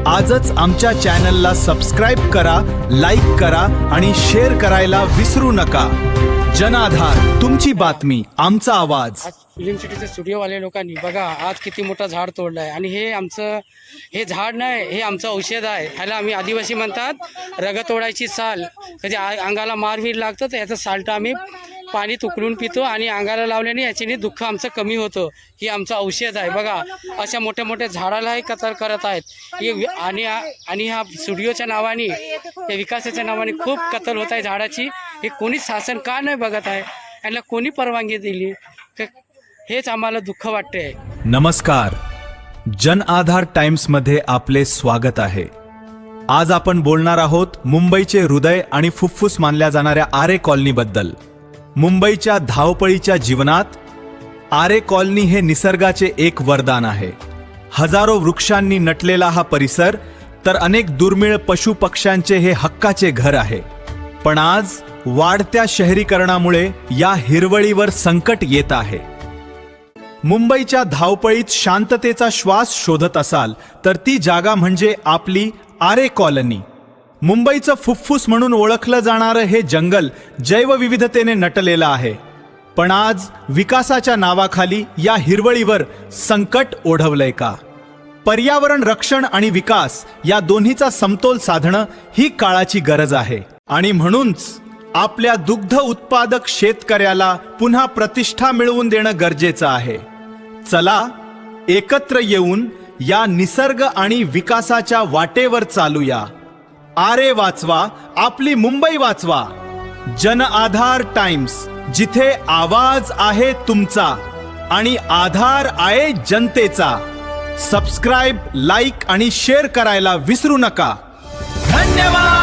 आजच आमच्या चॅनलला सबस्क्राइब करा, लाईक करा आणि शेअर करायला विसरू नका। जनाधार, तुमची बातमी, आमचा आवाज। आज फिल्म सिटीचे स्टुडिओवाले लोकांनी बघा आज किती मोठा झाड तोडलाय आणि हे झाड नाही, हे आमचं औषध आहे। ह्याला आम्ही आदिवासी म्हणतात रग तोडायची साल। कधी अंगाला मारवीर लागतं तर याचं साल्ट आम्ही पाणी उकळून पितो आणि अंगाला लावल्याने याच्याने दुःख आमचं कमी होतं। ही आमचं औषध आहे। बघा अशा मोठ्या मोठ्या झाडालाही कत्तल करत आहेत आणि ह्या स्टुडिओच्या नावाने, या विकासाच्या नावाने खूप कत्तल होत आहे झाडाची। हे कोणी शासन का नाही बघत आहे? यांना कोणी परवानगी दिली? हेच आम्हाला दुःख वाटते। नमस्कार, जन आधार टाइम्स मध्ये आपले स्वागत आहे। आज आपण बोलणार आहोत मुंबईचे हृदय आणि फुफ्फुस मानल्या जाणाऱ्या आरे कॉलनी बद्दल। मुंबईच्या धावपळीच्या जीवनात आरे कॉलनी हे निसर्गाचे एक वरदान आहे। हजारो वृक्षांनी नटलेला हा परिसर तर अनेक दुर्मिळ पशु पक्ष्यांचे हे हक्काचे घर आहे। पण आज वाढत्या शहरीकरणामुळे या हिरवळीवर संकट येत आहे। मुंबईच्या धावपळीत शांततेचा श्वास शोधत असाल तर ती जागा म्हणजे आपली आरे कॉलनी। मुंबईचं फुफ्फुस म्हणून ओळखलं जाणारं हे जंगल जैवविविधतेने नटलेलं आहे। पण आज विकासाच्या नावाखाली या हिरवळीवर संकट ओढवलंय का? पर्यावरण रक्षण आणि विकास या दोन्हीचा समतोल साधणं ही काळाची गरज आहे। आणि म्हणूनच आपल्या दुग्ध उत्पादक शेतकऱ्याला पुन्हा प्रतिष्ठा मिळवून देणं गरजेचं आहे। चला एकत्र येऊन या निसर्ग आणि विकासाच्या वाटेवर चालूया। आरे वाचवा, आपली मुंबई वाचवा। जन आधार टाइम्स, जिथे आवाज आहे तुमचा आणि आधार आहे जनतेचा। सबस्क्राइब, लाईक आणि शेअर करायला विसरू नका। धन्यवाद।